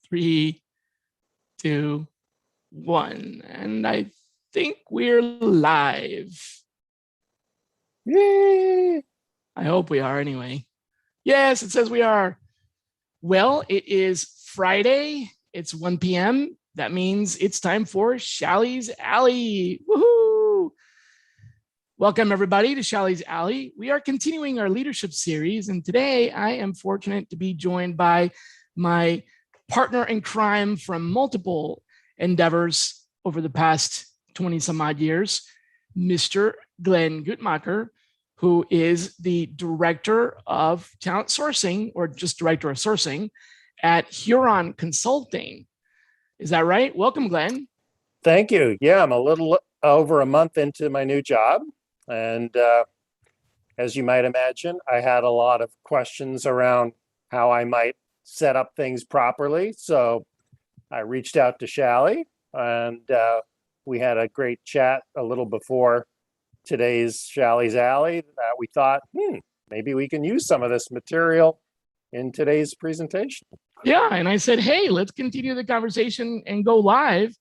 3, 2, 1. And I think we're live. Yay! I hope we are anyway. Yes, it says we are. Well, it is Friday. It's 1 p.m. That means it's time for Shally's Alley. Woohoo! Welcome, everybody, to Shally's Alley. We are continuing our leadership series, and today I am fortunate to be joined by my partner in crime from multiple endeavors over the past 20 some odd years, Mr. Glenn Gutmacher, who is the director of talent sourcing, or just director of sourcing at Huron Consulting. Is that right? Welcome, Glenn. Thank you. Yeah, I'm a little over a month into my new job. And as you might imagine, I had a lot of questions around how I might set up things properly. So I reached out to Shally, and we had a great chat a little before today's Shally's Alley that we thought, maybe we can use some of this material in today's presentation. Yeah, and I said, hey, let's continue the conversation and go live.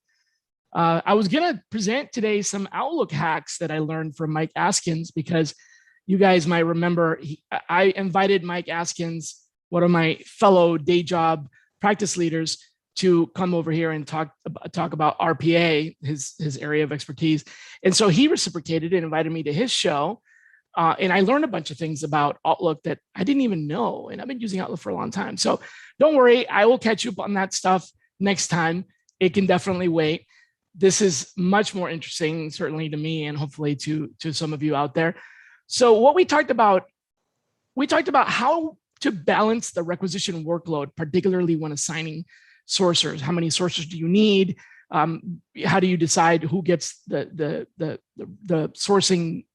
I was going to present today some Outlook hacks that I learned from Mike Askins, because you guys might remember I invited Mike Askins, one of my fellow day job practice leaders, to come over here and talk about RPA, his area of expertise. And so he reciprocated and invited me to his show. And I learned a bunch of things about Outlook that I didn't even know. And I've been using Outlook for a long time. So don't worry, I will catch you up on that stuff next time. It can definitely wait. This is much more interesting, certainly to me, and hopefully to some of you out there. So what we talked about how to balance the requisition workload, particularly when assigning sourcers. How many sources do you need? How do you decide who gets the sourcing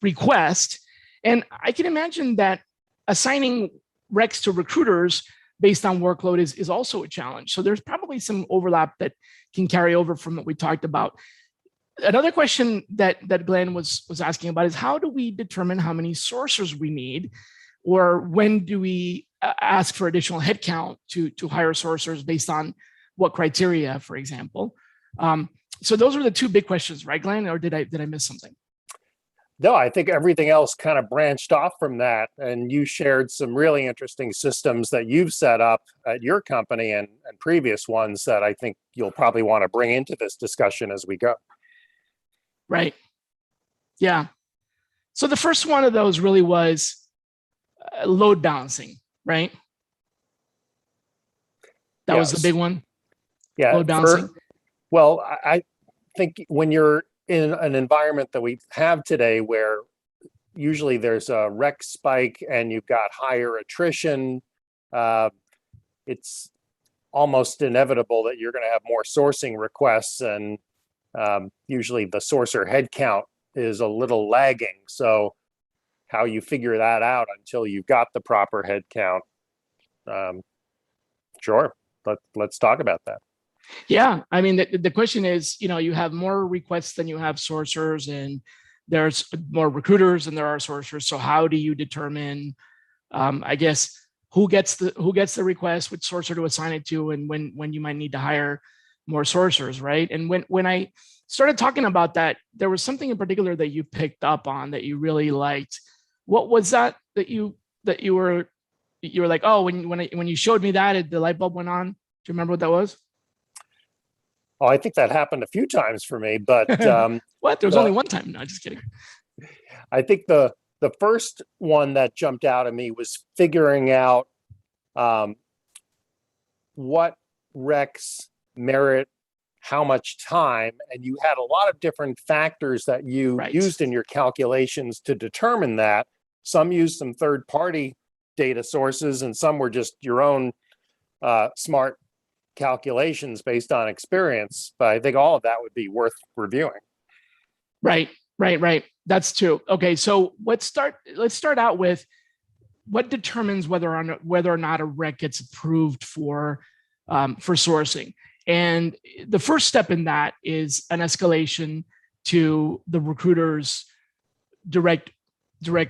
request? And I can imagine that assigning recs to recruiters based on workload is also a challenge. So there's probably some overlap that can carry over from what we talked about. Another question that Glenn was asking about is, how do we determine how many sourcers we need, or when do we ask for additional headcount to hire sourcers based on what criteria, for example? So those are the two big questions, right, Glenn? Or did I miss something? No, I think everything else kind of branched off from that. And you shared some really interesting systems that you've set up at your company and previous ones that I think you'll probably want to bring into this discussion as we go. Right. Yeah. So the first one of those really was load balancing, right? That was the big one. Yeah. Load balancing. Well, I think when you're in an environment that we have today, where usually there's a rec spike and you've got higher attrition, it's almost inevitable that you're going to have more sourcing requests, and usually the sourcer headcount is a little lagging. So how you figure that out until you've got the proper headcount, sure, let's talk about that. Yeah, I mean, the question is, you have more requests than you have sourcers, and there's more recruiters than there are sourcers. So how do you determine, I guess, who gets the request, which sourcer to assign it to, and when you might need to hire more sourcers, right? And when I started talking about that, there was something in particular that you picked up on that you really liked. What was that you were like, oh, when you showed me that, the light bulb went on? Do you remember what that was? Oh, I think that happened a few times for me, but what? There was only one time. No, just kidding. I think the first one that jumped out at me was figuring out what recs merit how much time, and you had a lot of different factors that you used in your calculations to determine that. Some used some third-party data sources, and some were just your own smart calculations based on experience. But I think all of that would be worth reviewing. Right. That's true. Okay, so let's start out with what determines whether or not a rec gets approved for sourcing. And the first step in that is an escalation to the recruiter's direct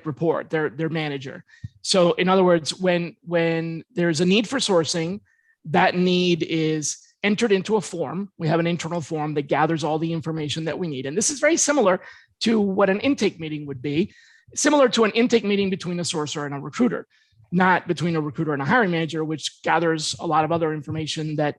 report, their manager. So in other words, when there's a need for sourcing, that need is entered into a form. We have an internal form that gathers all the information that we need. And this is very similar to what an intake meeting would be, similar to an intake meeting between a sourcer and a recruiter, not between a recruiter and a hiring manager, which gathers a lot of other information that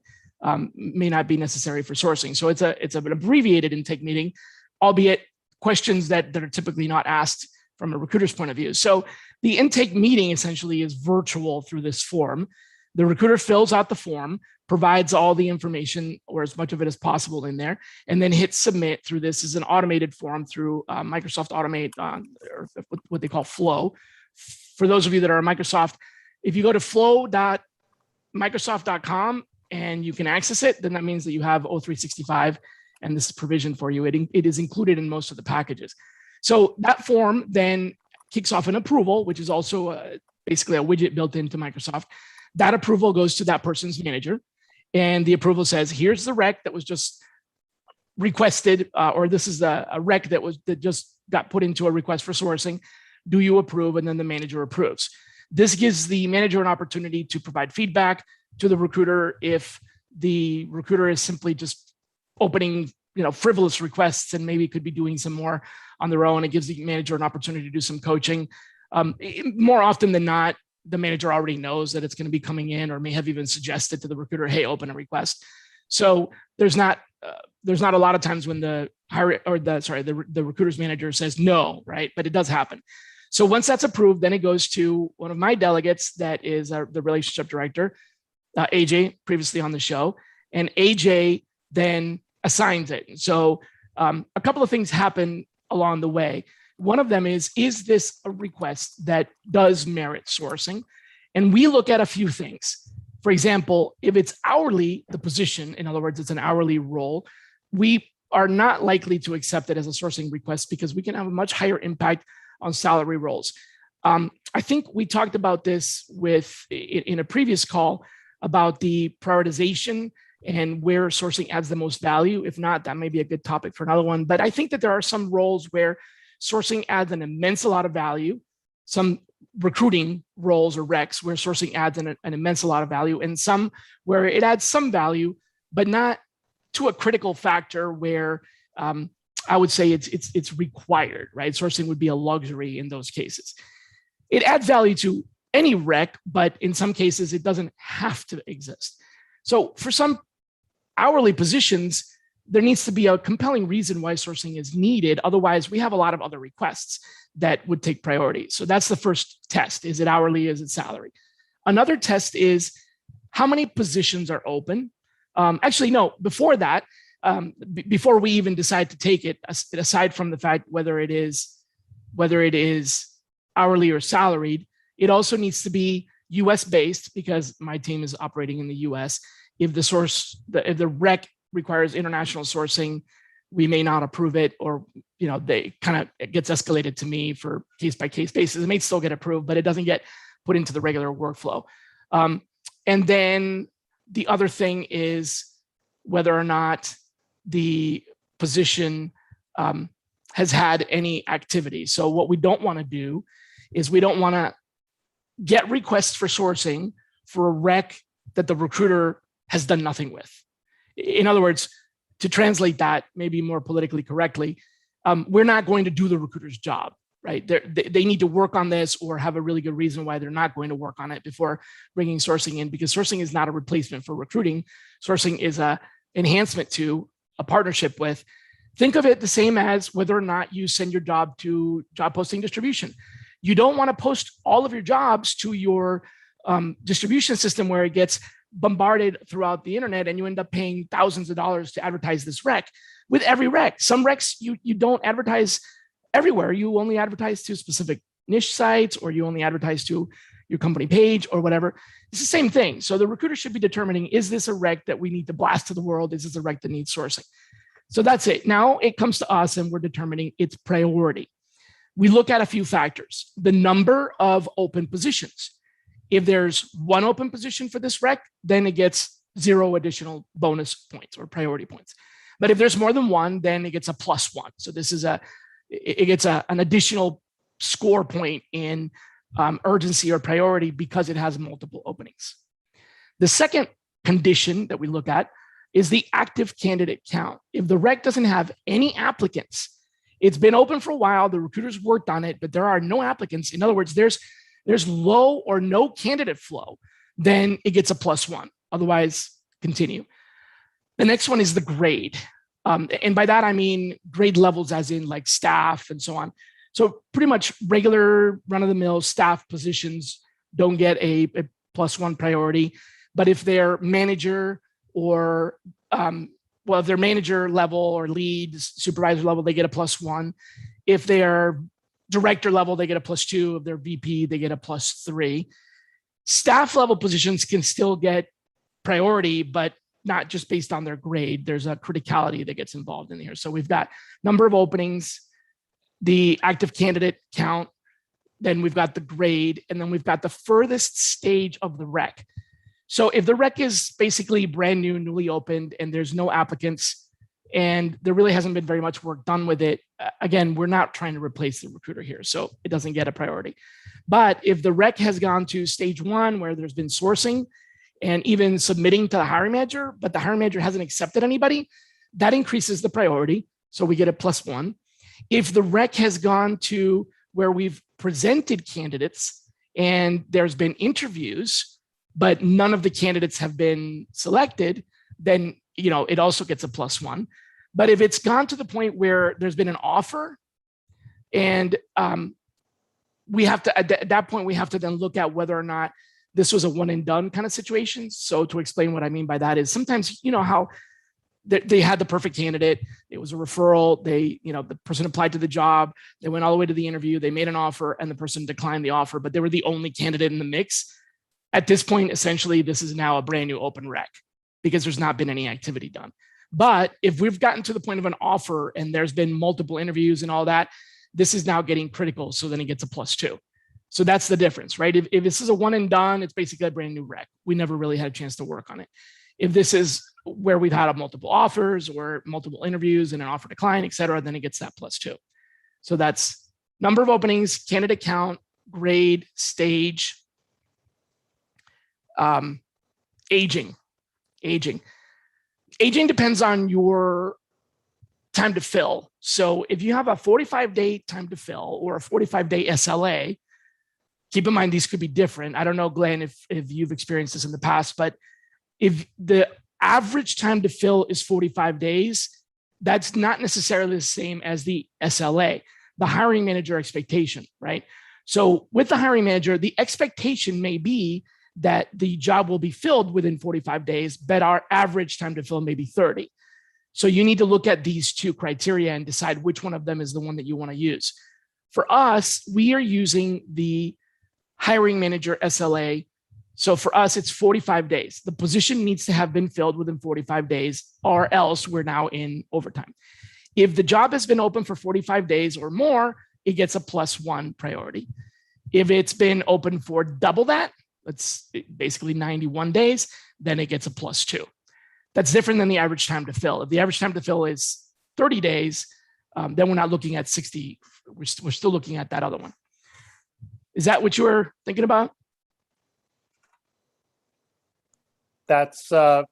may not be necessary for sourcing. So it's an abbreviated intake meeting, albeit questions that are typically not asked from a recruiter's point of view. So the intake meeting essentially is virtual through this form. The recruiter fills out the form, provides all the information or as much of it as possible in there, and then hits submit through this is an automated form through Microsoft Automate, or what they call Flow. For those of you that are on Microsoft, if you go to flow.microsoft.com and you can access it, then that means that you have O365 and this is provisioned for you. It is included in most of the packages. So that form then kicks off an approval, which is also basically a widget built into Microsoft. That approval goes to that person's manager, and the approval says, here's the rec that was just requested, or this is a rec that just got put into a request for sourcing. Do you approve? And then the manager approves. This gives the manager an opportunity to provide feedback to the recruiter if the recruiter is simply just opening, frivolous requests and maybe could be doing some more on their own. It gives the manager an opportunity to do some coaching. More often than not, the manager already knows that it's going to be coming in, or may have even suggested to the recruiter, hey, open a request. So there's not a lot of times when the recruiter's manager says no, right? But it does happen. So once that's approved, then it goes to one of my delegates that is the relationship director, AJ, previously on the show, and AJ then assigns it. So a couple of things happen along the way. One of them is this a request that does merit sourcing? And we look at a few things. For example, if it's hourly, the position, in other words, it's an hourly role, we are not likely to accept it as a sourcing request because we can have a much higher impact on salary roles. I think we talked about this in a previous call about the prioritization and where sourcing adds the most value. If not, that may be a good topic for another one. But I think that there are some roles where sourcing adds an immense lot of value, some recruiting roles or recs where sourcing adds an immense lot of value, and some where it adds some value, but not to a critical factor where I would say it's required, right? Sourcing would be a luxury in those cases. It adds value to any rec, but in some cases it doesn't have to exist. So for some hourly positions, there needs to be a compelling reason why sourcing is needed. Otherwise, we have a lot of other requests that would take priority. So that's the first test. Is it hourly? Is it salary? Another test is how many positions are open? Actually, no, before that, before we even decide to take it, aside from the fact whether it is hourly or salaried, it also needs to be US based because my team is operating in the US. If the rec requires international sourcing, we may not approve it, or it gets escalated to me for case by case basis. It may still get approved, but it doesn't get put into the regular workflow. And then the other thing is whether or not the position has had any activity. So what we don't want to do is we don't want to get requests for sourcing for a rec that the recruiter has done nothing with. In other words, to translate that maybe more politically correctly, we're not going to do the recruiter's job, right? They need to work on this or have a really good reason why they're not going to work on it before bringing sourcing in, because sourcing is not a replacement for recruiting. Sourcing is an enhancement to a partnership with. Think of it the same as whether or not you send your job to job posting distribution. You don't want to post all of your jobs to your distribution system where it gets bombarded throughout the internet and you end up paying thousands of dollars to advertise this rec. With every rec, some recs you don't advertise everywhere. You only advertise to specific niche sites, or you only advertise to your company page or whatever. It's the same thing. So the recruiter should be determining, is this a rec that we need to blast to the world? Is this a rec that needs sourcing? So that's it. Now it comes to us and we're determining its priority. We look at a few factors. The number of open positions. If there's one open position for this rec, then it gets 0 additional bonus points or priority points. But if there's more than one, then it gets a +1. So this is it gets an additional score point in urgency or priority because it has multiple openings. The second condition that we look at is the active candidate count. If the rec doesn't have any applicants, it's been open for a while, the recruiters worked on it, but there are no applicants. In other words, there's low or no candidate flow, then it gets a +1. Otherwise, continue. The next one is the grade. And by that, I mean grade levels as in like staff and so on. So pretty much regular run-of-the-mill staff positions don't get a +1 priority. But if they're manager or, if they're manager level or leads, supervisor level, they get a +1. If they're director level, they get a +2. If they're VP, they get a +3. Staff level positions can still get priority, but not just based on their grade. There's a criticality that gets involved in here. So we've got number of openings, the active candidate count, then we've got the grade, and then we've got the furthest stage of the rec. So if the rec is basically brand new, newly opened, and there's no applicants, and there really hasn't been very much work done with it, again, we're not trying to replace the recruiter here, so it doesn't get a priority. But if the rec has gone to stage 1, where there's been sourcing and even submitting to the hiring manager, but the hiring manager hasn't accepted anybody, that increases the priority. So we get a +1. If the rec has gone to where we've presented candidates and there's been interviews, but none of the candidates have been selected, then it also gets a +1. But if it's gone to the point where there's been an offer, and we have to, at that point, we have to then look at whether or not this was a one and done kind of situation. So to explain what I mean by that is sometimes, how they had the perfect candidate, it was a referral, the person applied to the job, they went all the way to the interview, they made an offer, and the person declined the offer, but they were the only candidate in the mix. At this point, essentially, this is now a brand new open rec because there's not been any activity done. But if we've gotten to the point of an offer and there's been multiple interviews and all that, this is now getting critical. So then it gets a +2. So that's the difference, right? If this is a one and done, it's basically a brand new rec. We never really had a chance to work on it. If this is where we've had multiple offers or multiple interviews and an offer decline, et cetera, then it gets that +2. So that's number of openings, candidate count, grade, stage, aging depends on your time to fill. So if you have a 45-day time to fill or a 45-day SLA, keep in mind these could be different. I don't know, Glenn, if you've experienced this in the past, but if the average time to fill is 45 days, that's not necessarily the same as the SLA, the hiring manager expectation, right? So with the hiring manager, the expectation may be that the job will be filled within 45 days, but our average time to fill may be 30. So you need to look at these two criteria and decide which one of them is the one that you want to use. For us, we are using the hiring manager SLA. So for us, it's 45 days. The position needs to have been filled within 45 days, or else we're now in overtime. If the job has been open for 45 days or more, it gets a +1 priority. If it's been open for double that, that's basically 91 days, then it gets a +2. That's different than the average time to fill. If the average time to fill is 30 days, then we're not looking at 60. We're still looking at that other one. Is that what you were thinking about? That's, yeah,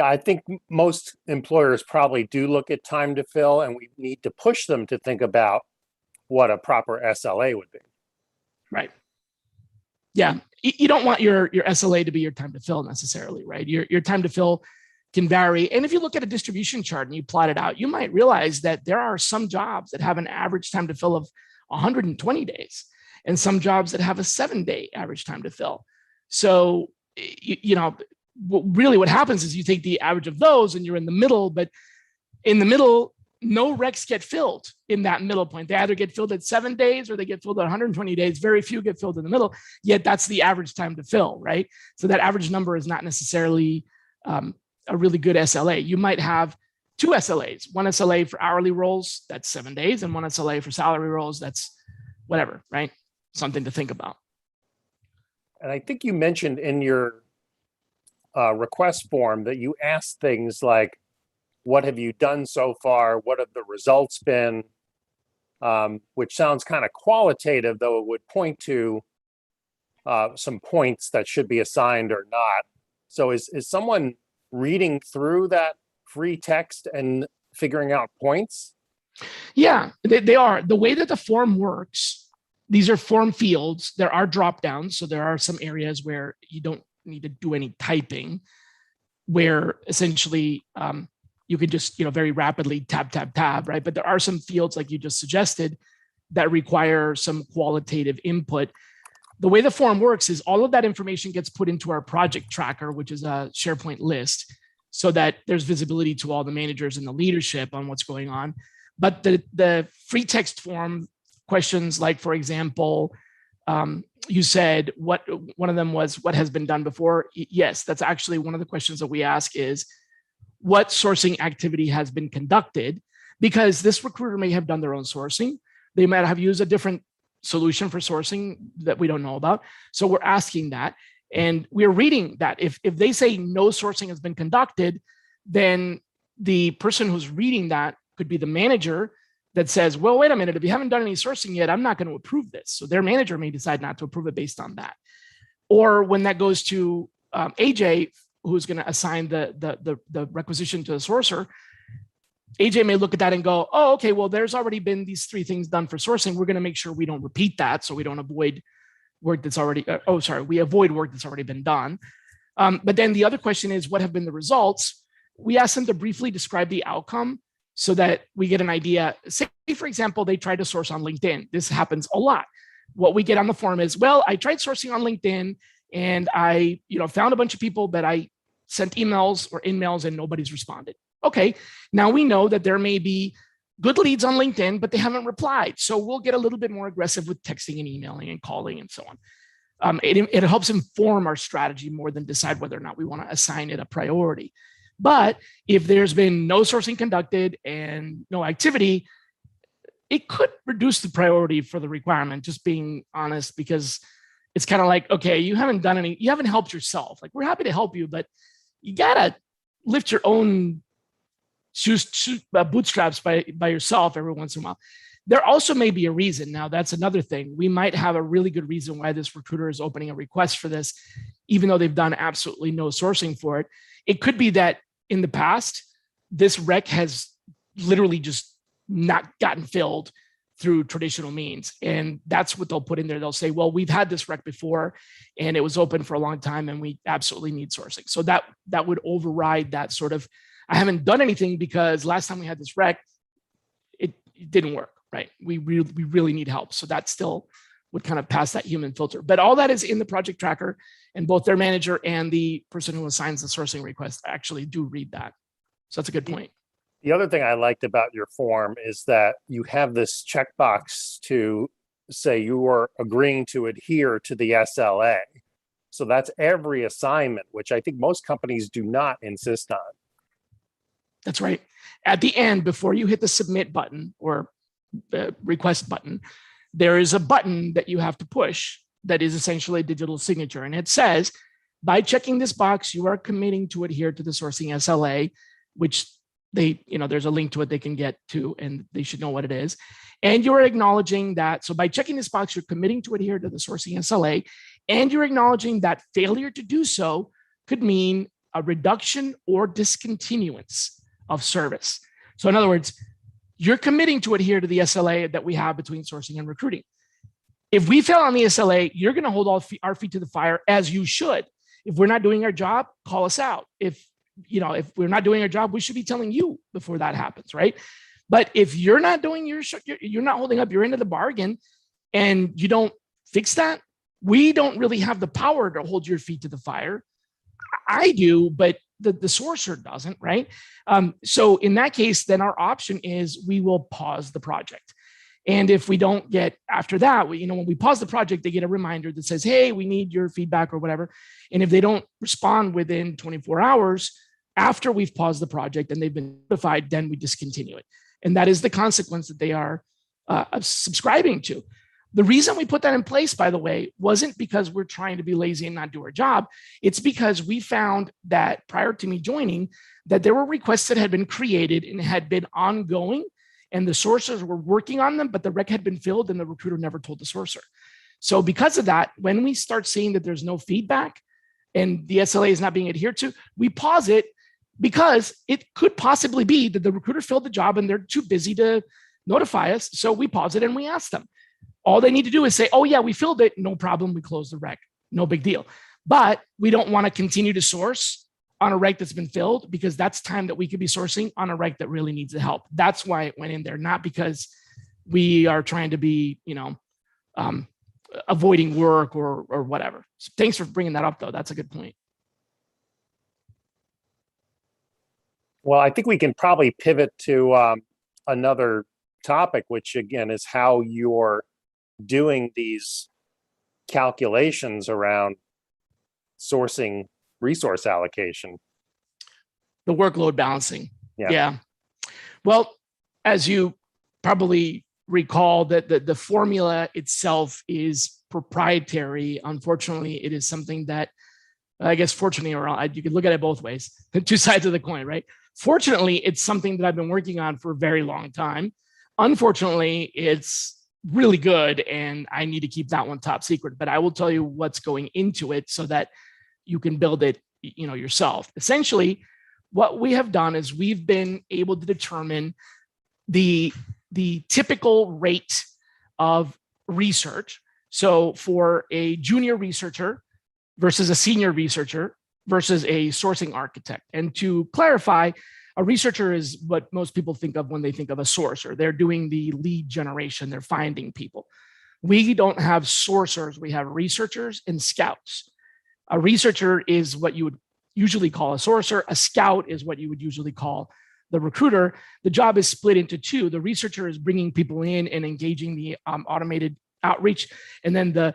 I think most employers probably do look at time to fill, and we need to push them to think about what a proper SLA would be. Right. Yeah, you don't want your SLA to be your time to fill necessarily, right? Your time to fill can vary. And if you look at a distribution chart and you plot it out, you might realize that there are some jobs that have an average time to fill of 120 days and some jobs that have a 7-day average time to fill. So, really what happens is you take the average of those and you're in the middle, but in the middle, no recs get filled in that middle point. They either get filled at 7 days or they get filled at 120 days. Very few get filled in the middle, yet that's the average time to fill, right? So that average number is not necessarily a really good SLA. You might have 2 SLAs, one SLA for hourly roles, that's 7 days, and one SLA for salary roles, that's whatever, right? Something to think about. And I think you mentioned in your request form that you asked things like, what have you done so far? What have the results been? Which sounds kind of qualitative, though it would point to some points that should be assigned or not. So is someone reading through that free text and figuring out points? Yeah, they are. The way that the form works, these are form fields. There are drop downs. So there are some areas where you don't need to do any typing, where essentially you can just, very rapidly tab, right? But there are some fields like you just suggested that require some qualitative input. The way the form works is all of that information gets put into our project tracker, which is a SharePoint list, so that there's visibility to all the managers and the leadership on what's going on. But the free text form questions, like, for example, you said one of them was what has been done before. Yes, that's actually one of the questions that we ask is what sourcing activity has been conducted, because this recruiter may have done their own sourcing. They might have used a different solution for sourcing that we don't know about. So we're asking that, and we're reading that. If they say no sourcing has been conducted, then the person who's reading that could be the manager that says, well, wait a minute, if you haven't done any sourcing yet, I'm not going to approve this. So their manager may decide not to approve it based on that. Or when that goes to AJ, who's going to assign the requisition to the sourcer, AJ may look at that and go, oh, okay, well, there's already been these 3 things done for sourcing. We're going to make sure we don't repeat that, so we don't avoid work that's already, we avoid work that's already been done. But then the other question is, what have been the results? We ask them to briefly describe the outcome so that we get an idea. Say, for example, they tried to source on LinkedIn. This happens a lot. What we get on the form is, well, I tried sourcing on LinkedIn and I, found a bunch of people, but I sent emails or in-mails and nobody's responded. Okay, now we know that there may be good leads on LinkedIn, but they haven't replied. So we'll get a little bit more aggressive with texting and emailing and calling and so on. It helps inform our strategy more than decide whether or not we want to assign it a priority. But if there's been no sourcing conducted and no activity, it could reduce the priority for the requirement, just being honest, because it's kind of like, okay, you haven't helped yourself. Like, we're happy to help you, but you got to lift your own bootstraps by yourself every once in a while. There also may be a reason. Now, that's another thing. We might have a really good reason why this recruiter is opening a request for this, even though they've done absolutely no sourcing for it. It could be that in the past, this rec has literally just not gotten filled through traditional means. And that's what they'll put in there. They'll say, well, we've had this rec before and it was open for a long time and we absolutely need sourcing. So that would override that sort of, I haven't done anything because last time we had this rec, it didn't work, right? We really need help. So that still would kind of pass that human filter. But all that is in the project tracker, and both their manager and the person who assigns the sourcing request actually do read that. So that's a good point. The other thing I liked about your form is that you have this checkbox to say you are agreeing to adhere to the SLA. So that's every assignment, which I think most companies do not insist on. That's right. At the end, before you hit the submit button or the request button, there is a button that you have to push that is essentially a digital signature. And it says, by checking this box, you are committing to adhere to the sourcing SLA, which there's a link to it they can get to, and they should know what it is. And you're acknowledging that. So by checking this box, you're committing to adhere to the sourcing SLA, and you're acknowledging that failure to do so could mean a reduction or discontinuance of service. So in other words, you're committing to adhere to the SLA that we have between sourcing and recruiting. If we fail on the SLA, you're going to hold our feet to the fire, as you should. If we're not doing our job, call us out. If we're not doing our job, we should be telling you before that happens, right? But if you're not doing you're not holding up your end of the bargain and you don't fix that, we don't really have the power to hold your feet to the fire. I do, but the sourcer doesn't, right? So in that case, then our option is we will pause the project. And if we don't get after that, when we pause the project, they get a reminder that says, hey, we need your feedback or whatever. And if they don't respond within 24 hours after we've paused the project and they've been notified, then we discontinue it. And that is the consequence that they are subscribing to. The reason we put that in place, by the way, wasn't because we're trying to be lazy and not do our job. It's because we found that prior to me joining, that there were requests that had been created and had been ongoing, and the sourcers were working on them, but the rec had been filled and the recruiter never told the sourcer. So because of that, when we start seeing that there's no feedback, and the SLA is not being adhered to, we pause it because it could possibly be that the recruiter filled the job and they're too busy to notify us. So we pause it and we ask them. All they need to do is say, oh yeah, we filled it. No problem. We close the rec. No big deal. But we don't want to continue to source on a rec that's been filled, because that's time that we could be sourcing on a rec that really needs the help. That's why it went in there, not because we are trying to be, avoiding work or whatever. So thanks for bringing that up, though. That's a good point. Well, I think we can probably pivot to another topic, which again is how you're doing these calculations around sourcing resource allocation. The workload balancing. Yeah. Well, as you probably recall, that the formula itself is proprietary. Unfortunately, it is something that, I guess, fortunately, or you could look at it both ways, the two sides of the coin, right? Fortunately, it's something that I've been working on for a very long time. Unfortunately, it's really good, and I need to keep that one top secret. But I will tell you what's going into it so that you can build it, yourself. Essentially, what we have done is we've been able to determine the typical rate of research. So for a junior researcher versus a senior researcher versus a sourcing architect. And to clarify, a researcher is what most people think of when they think of a sourcer. They're doing the lead generation, they're finding people. We don't have sourcers, we have researchers and scouts. A researcher is what you would usually call a sourcer. A scout is what you would usually call the recruiter. The job is split into two. The researcher is bringing people in and engaging the automated outreach. And then the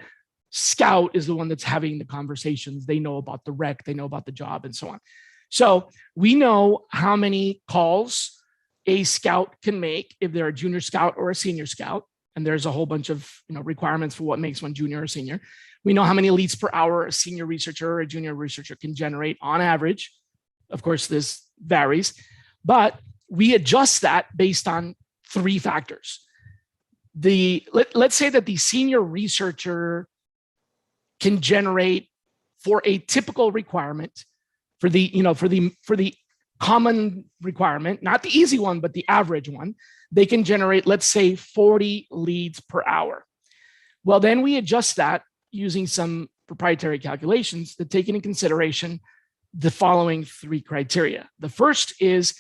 scout is the one that's having the conversations. They know about the rec, they know about the job, and so on. So we know how many calls a scout can make if they're a junior scout or a senior scout. And there's a whole bunch of requirements for what makes one junior or senior. We know how many leads per hour a senior researcher or a junior researcher can generate on average. Of course, this varies, but we adjust that based on three factors. Let's say that the senior researcher can generate, for a typical requirement, for the common requirement, not the easy one, but the average one, they can generate, let's say, 40 leads per hour. Well, then we adjust that using some proprietary calculations that take into consideration the following three criteria. The first is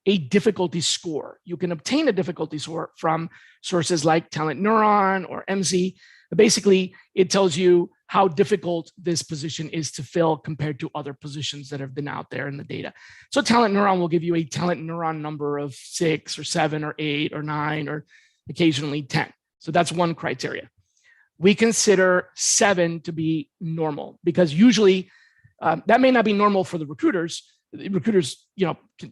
a difficulty score. You can obtain a difficulty score from sources like Talent Neuron or MZ. Basically, it tells you how difficult this position is to fill compared to other positions that have been out there in the data. So Talent Neuron will give you a Talent Neuron number of 6 or 7 or 8 or 9 or occasionally 10. So that's one criteria. We consider 7 to be normal, because usually that may not be normal for the recruiters. The recruiters,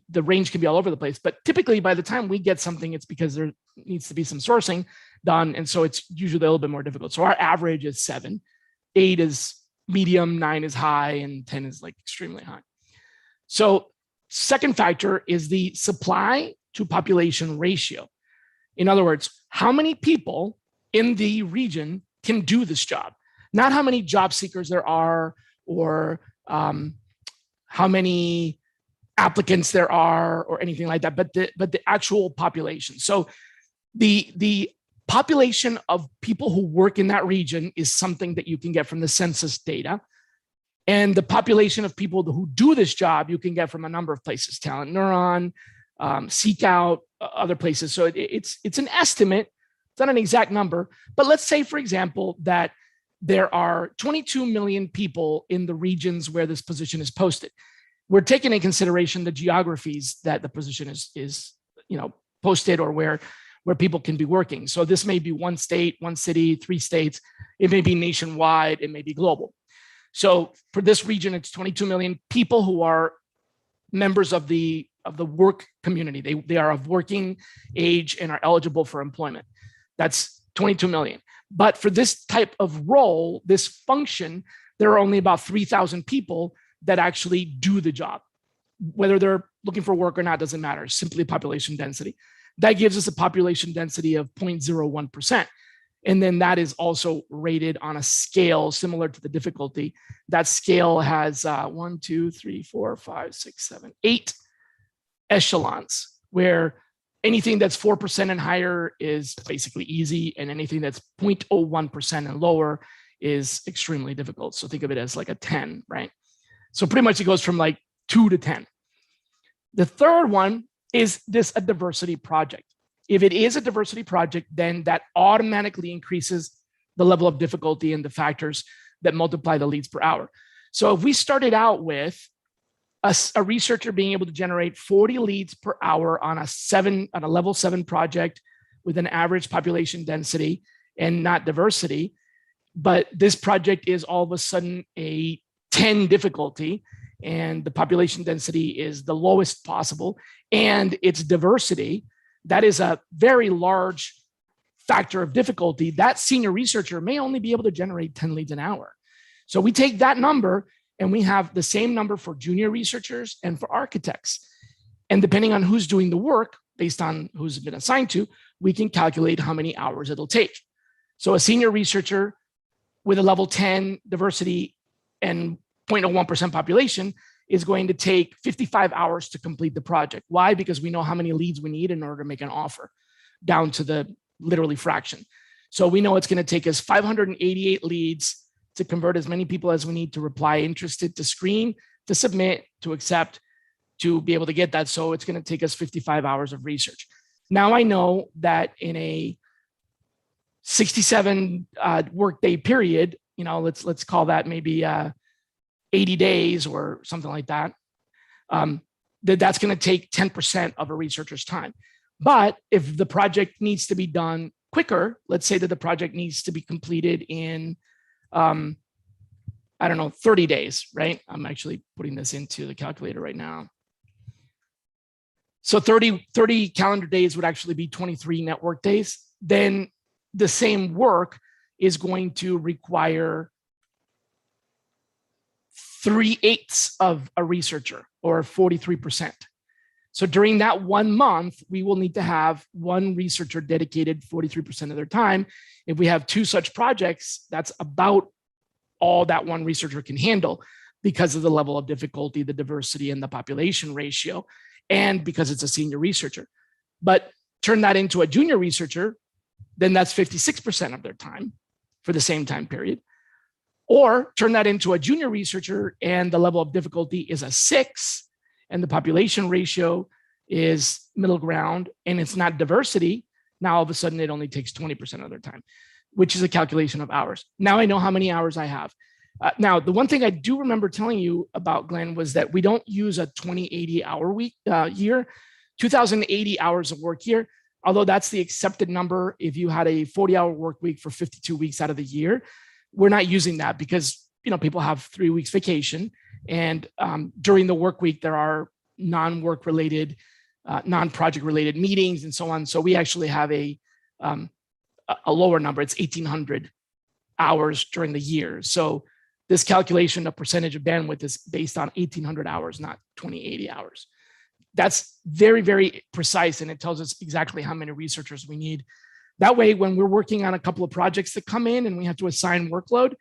the range can be all over the place, but typically by the time we get something, it's because there needs to be some sourcing done. And so it's usually a little bit more difficult. So our average is 7, 8 is medium, 9 is high, and 10 is like extremely high. So second factor is the supply to population ratio. In other words, how many people in the region can do this job? Not how many job seekers there are, or how many applicants there are, or anything like that, but the actual population. So the population of people who work in that region is something that you can get from the census data. And the population of people who do this job, you can get from a number of places: Talent Neuron, Seek Out, other places. So it's an estimate. It's not an exact number, but let's say, for example, that there are 22 million people in the regions where this position is posted. We're taking into consideration the geographies that the position is posted, or where people can be working. So this may be one state, one city, 3 states. It may be nationwide. It may be global. So for this region, it's 22 million people who are members of the work community. They are of working age and are eligible for employment. That's 22 million. But for this type of role, this function, there are only about 3,000 people that actually do the job. Whether they're looking for work or not doesn't matter, simply population density. That gives us a population density of 0.01%. And then that is also rated on a scale similar to the difficulty. That scale has 1, 2, 3, 4, 5, 6, 7, 8 echelons, where anything that's 4% and higher is basically easy, and anything that's 0.01% and lower is extremely difficult. So think of it as like a 10, right? So pretty much it goes from like 2 to 10. The third one is this a diversity project. If it is a diversity project, then that automatically increases the level of difficulty and the factors that multiply the leads per hour. So if we started out with a researcher being able to generate 40 leads per hour on a level 7 project with an average population density and not diversity, but this project is all of a sudden a 10 difficulty, and the population density is the lowest possible, and its diversity, that is a very large factor of difficulty. That senior researcher may only be able to generate 10 leads an hour. So we take that number and we have the same number for junior researchers and for architects. And depending on who's doing the work, based on who's been assigned to, we can calculate how many hours it'll take. So a senior researcher with a level 10 diversity and 0.01% population is going to take 55 hours to complete the project. Why? Because we know how many leads we need in order to make an offer, down to the literally fraction. So we know it's going to take us 588 leads to convert as many people as we need to reply interested, to screen, to submit, to accept, to be able to get that. So it's going to take us 55 hours of research. Now I know that in a 67 workday period, let's call that maybe 80 days or something like that, that's going to take 10% of a researcher's time. But if the project needs to be done quicker, let's say that the project needs to be completed in, 30 days, right? I'm actually putting this into the calculator right now. So 30 calendar days would actually be 23 network days. Then the same work is going to require 3/8 of a researcher, or 43%. So during that 1 month, we will need to have one researcher dedicated 43% of their time. If we have 2 such projects, that's about all that one researcher can handle, because of the level of difficulty, the diversity, and the population ratio, and because it's a senior researcher. But turn that into a junior researcher, then that's 56% of their time for the same time period. Or turn that into a junior researcher and the level of difficulty is a 6 and the population ratio is middle ground and it's not diversity. Now all of a sudden it only takes 20% of their time, which is a calculation of hours. Now I know how many hours I have. Now, the one thing I do remember telling you about, Glenn, was that we don't use a 2080 hour week year, 2080 hours of work year, although that's the accepted number if you had a 40-hour work week for 52 weeks out of the year. We're not using that because people have 3 weeks vacation, and during the work week there are non-work related, non-project related meetings and so on. So we actually have a lower number. It's 1,800 hours during the year. So this calculation of percentage of bandwidth is based on 1,800 hours, not 2080 hours. That's very, very precise, and it tells us exactly how many researchers we need. That way, when we're working on a couple of projects that come in and we have to assign workload,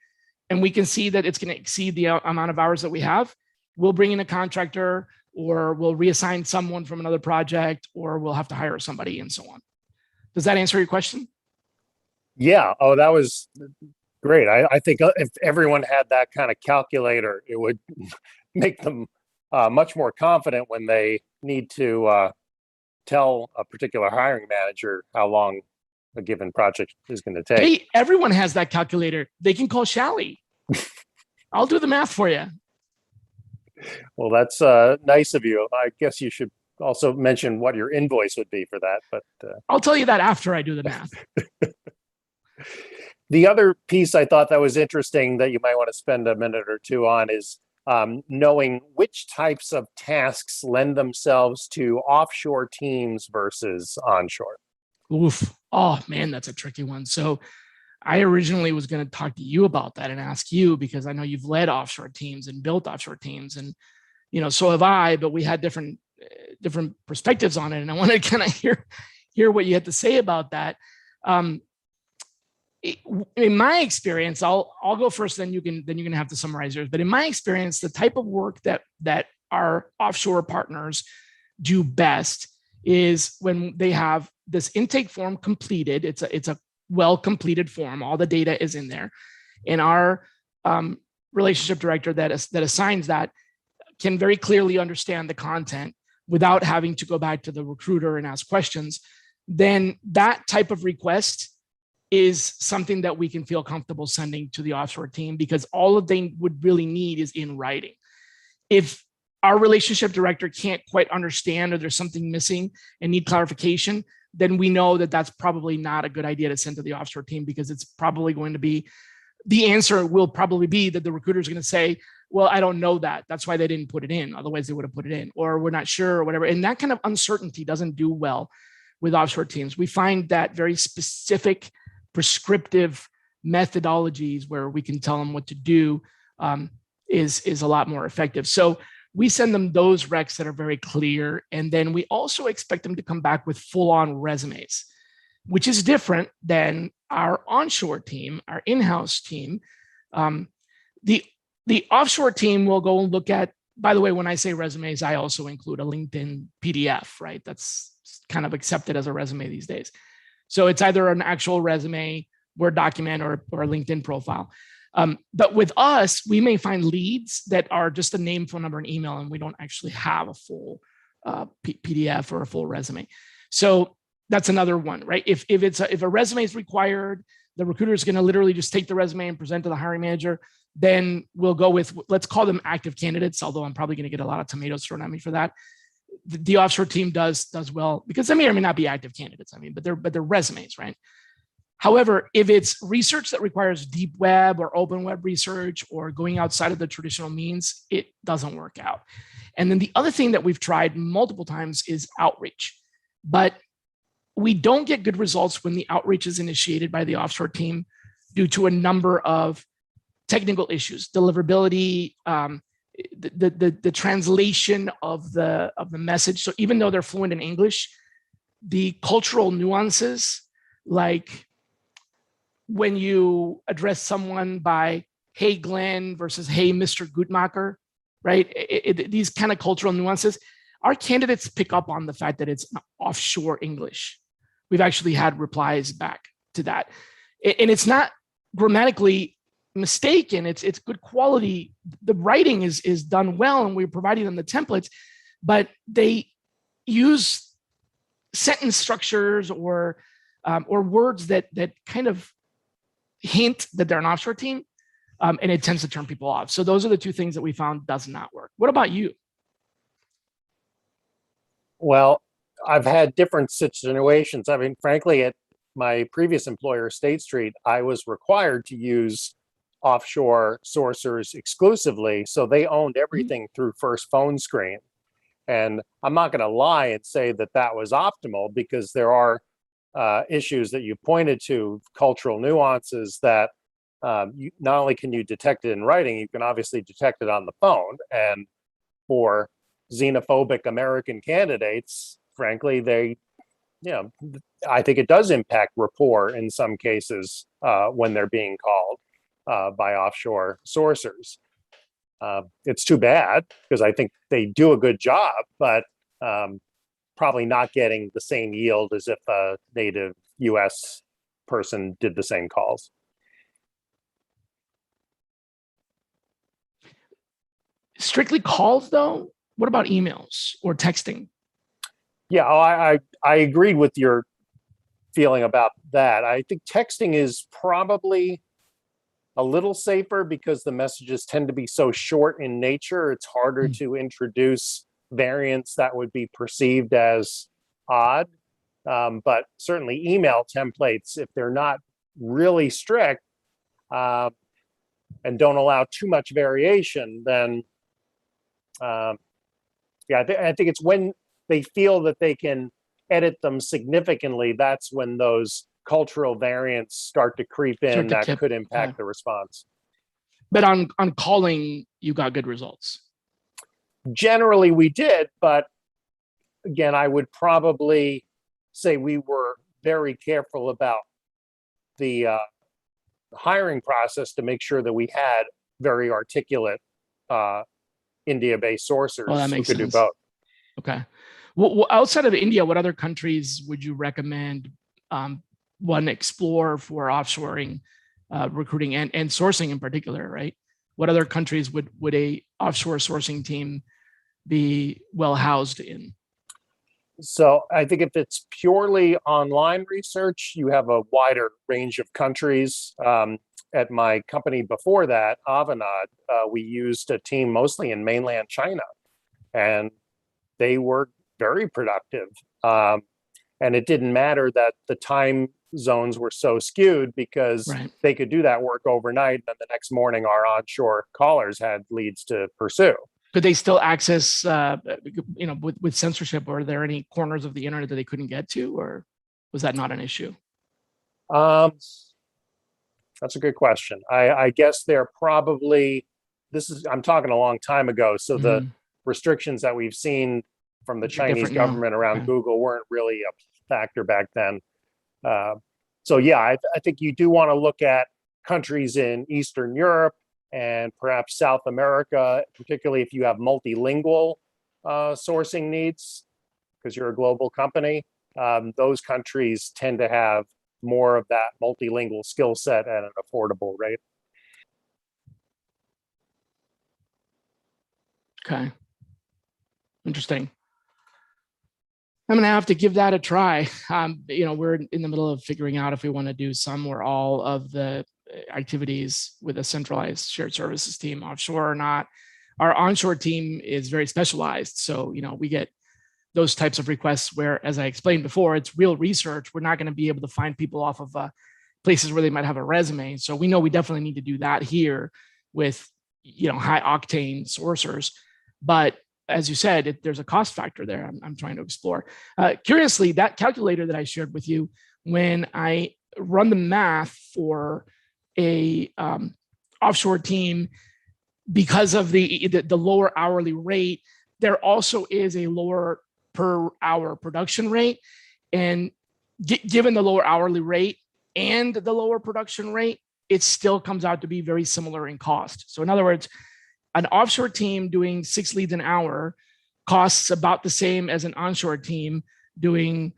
and we can see that it's going to exceed the amount of hours that we have, we'll bring in a contractor, or we'll reassign someone from another project, or we'll have to hire somebody, and so on. Does that answer your question? Yeah. Oh, that was great. I think if everyone had that kind of calculator, it would make them much more confident when they need to tell a particular hiring manager how long a given project is going to take. Hey, everyone has that calculator. They can call Shally. I'll do the math for you. Well, that's nice of you. I guess you should also mention what your invoice would be for that. But I'll tell you that after I do the math. The other piece I thought that was interesting that you might want to spend a minute or two on is knowing which types of tasks lend themselves to offshore teams versus onshore. Oof. Oh, man, that's a tricky one. So I originally was going to talk to you about that and ask you, because I know you've led offshore teams and built offshore teams, and so have I, but we had different perspectives on it, and I wanted to kind of hear what you had to say about that. in my experience, I'll go first, then you can have to summarize yours. But in my experience, the type of work that our offshore partners do best is when they have this intake form completed. It's a well completed form. All the data is in there, and our relationship director that assigns that can very clearly understand the content without having to go back to the recruiter and ask questions. Then that type of request is something that we can feel comfortable sending to the offshore team, because all they would really need is in writing. If our relationship director can't quite understand, or there's something missing and need clarification, then we know that that's probably not a good idea to send to the offshore team, because it's probably going to be, the answer will probably be that the recruiter is going to say, well, I don't know that. That's why they didn't put it in. Otherwise they would have put it in, or we're not sure, or whatever. And that kind of uncertainty doesn't do well with offshore teams. We find that very specific prescriptive methodologies where we can tell them what to do is a lot more effective. So we send them those recs that are very clear. And then we also expect them to come back with full-on resumes, which is different than our onshore team, our in-house team. The offshore team will go and look at, by the way, when I say resumes, I also include a LinkedIn PDF, right? That's kind of accepted as a resume these days. So it's either an actual resume, Word document, or a LinkedIn profile. But with us, we may find leads that are just a name, phone number, and email, and we don't actually have a full PDF or a full resume. So that's another one, right? If a resume is required, the recruiter is going to literally just take the resume and present to the hiring manager. Then we'll go with, let's call them active candidates, although I'm probably going to get a lot of tomatoes thrown at me for that. The offshore team does well, because they may or may not be active candidates. I mean, but they're resumes, right? However, if it's research that requires deep web or open web research, or going outside of the traditional means, it doesn't work out. And then the other thing that we've tried multiple times is outreach, but we don't get good results when the outreach is initiated by the offshore team due to a number of technical issues, deliverability, the translation of the message. So even though they're fluent in English, the cultural nuances, like when you address someone by "Hey Glenn" versus "Hey Mr. Gutmacher," right? These kind of cultural nuances, our candidates pick up on the fact that it's offshore English. We've actually had replies back to that, and it's not grammatically mistaken. It's good quality. The writing is done well, and we're providing them the templates, but they use sentence structures or words that kind of hint that they're an offshore team, and it tends to turn people off. So those are the two things that we found does not work. What about you? Well, I've had different situations. I mean, frankly, at my previous employer, State Street, I was required to use offshore sourcers exclusively. So they owned everything through first phone screen. And I'm not going to lie and say that that was optimal, because there are issues that you pointed to, cultural nuances that not only can you detect it in writing, you can obviously detect it on the phone. And for xenophobic American candidates, frankly, I think it does impact rapport in some cases when they're being called by offshore sourcers. It's too bad, because I think they do a good job, but probably not getting the same yield as if a native US person did the same calls. Strictly calls, though? What about emails or texting? Yeah, I agreed with your feeling about that. I think texting is probably a little safer, because the messages tend to be so short in nature. It's harder to introduce variants that would be perceived as odd. But certainly email templates, if they're not really strict and don't allow too much variation, then I think it's when they feel that they can edit them significantly, that's when those cultural variants start to creep in that could impact the response. But on calling, you got good results. Generally we did, but again, I would probably say we were very careful about the hiring process to make sure that we had very articulate India-based sourcers Oh, that who makes could do sense. both. Okay. Well, outside of India, what other countries would you recommend one explore for offshoring, recruiting and sourcing in particular, right? What other countries would a offshore sourcing team be well housed in? So I think if it's purely online research, you have a wider range of countries. At my company before that, Avanade, we used a team mostly in mainland China, and they were very productive. And it didn't matter that the time zones were so skewed because Right. they could do that work overnight. And the next morning, our onshore callers had leads to pursue. Could they still access, with censorship? Or are there any corners of the internet that they couldn't get to, or was that not an issue? That's a good question. I guess they're probably, I'm talking a long time ago. So the restrictions that we've seen from the Chinese government around Google weren't really a factor back then. So yeah, I think you do want to look at countries in Eastern Europe and perhaps South America, particularly if you have multilingual sourcing needs, because you're a global company. Those countries tend to have more of that multilingual skill set at an affordable rate. Okay. Interesting. I'm going to have to give that a try. We're in the middle of figuring out if we want to do some or all of the activities with a centralized shared services team offshore or not. Our onshore team is very specialized. So, we get those types of requests where, as I explained before, it's real research. We're not going to be able to find people off of places where they might have a resume. So we know we definitely need to do that here with, high octane sourcers. But as you said, there's a cost factor there I'm trying to explore. Curiously, that calculator that I shared with you, when I run the math for a offshore team, because of the lower hourly rate, there also is a lower per hour production rate. And given the lower hourly rate and the lower production rate, it still comes out to be very similar in cost. So in other words, an offshore team doing 6 leads an hour costs about the same as an onshore team doing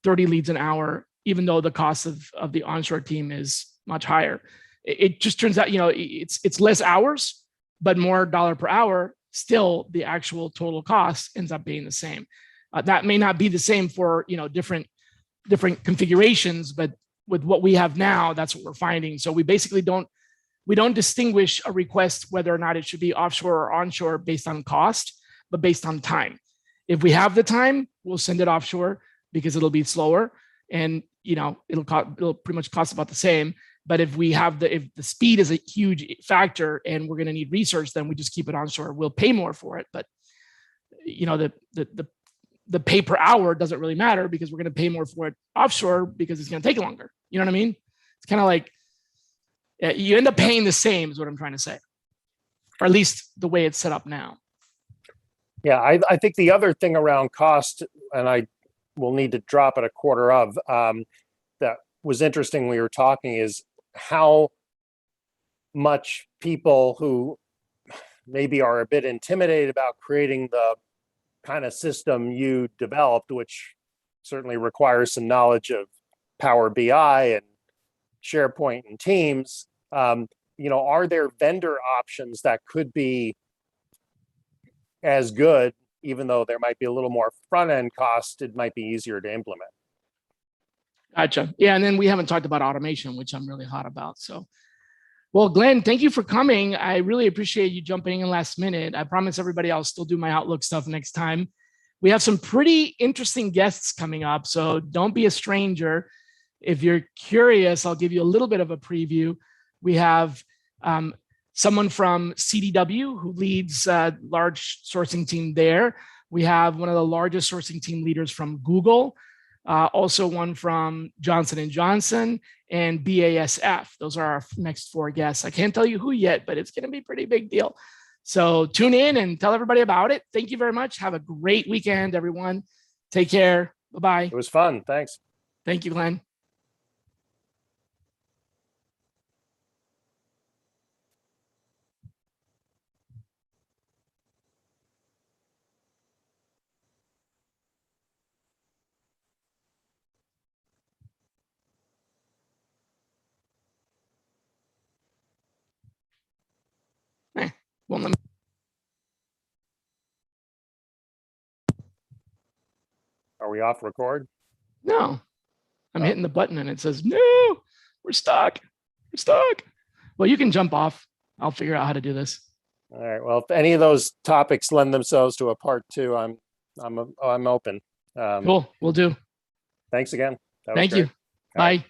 30 leads an hour, even though the cost of the onshore team is much higher. It just turns out, it's less hours, but more dollar per hour. Still, the actual total cost ends up being the same. That may not be the same for different configurations, but with what we have now, that's what we're finding. So we basically don't distinguish a request whether or not it should be offshore or onshore based on cost, but based on time. If we have the time, we'll send it offshore because it'll be slower, and it'll pretty much cost about the same. But if the speed is a huge factor and we're going to need research, then we just keep it onshore. We'll pay more for it, but the pay per hour doesn't really matter because we're going to pay more for it offshore because it's going to take longer. You know what I mean? It's kind of like you end up paying the same is what I'm trying to say, or at least the way it's set up now. Yeah, I think the other thing around cost, and I will need to drop it a quarter of, that was interesting when we were talking, is how much people who maybe are a bit intimidated about creating the kind of system you developed, which certainly requires some knowledge of Power BI and SharePoint and Teams. Are there vendor options that could be as good, even though there might be a little more front end cost? It might be easier to implement. Gotcha. Yeah, and then we haven't talked about automation, which I'm really hot about. So, well, Glenn, thank you for coming. I really appreciate you jumping in last minute. I promise everybody I'll still do my Outlook stuff next time. We have some pretty interesting guests coming up, so don't be a stranger. If you're curious, I'll give you a little bit of a preview. We have someone from CDW who leads a large sourcing team there. We have one of the largest sourcing team leaders from Google. Also one from Johnson & Johnson and BASF. Those are our next 4 guests. I can't tell you who yet, but it's going to be a pretty big deal. So tune in and tell everybody about it. Thank you very much. Have a great weekend, everyone. Take care. Bye-bye. It was fun. Thanks. Thank you, Glenn. Well, let me- Are we off record? no, I'm Oh. hitting the button and it says, no, we're stuck. We're stuck. Well, you can jump off. I'll figure out how to do this. All right. Well, if any of those topics lend themselves to a part two, I'm open. Cool. We'll do. Thanks again. That was Thank great. you. All right. Bye.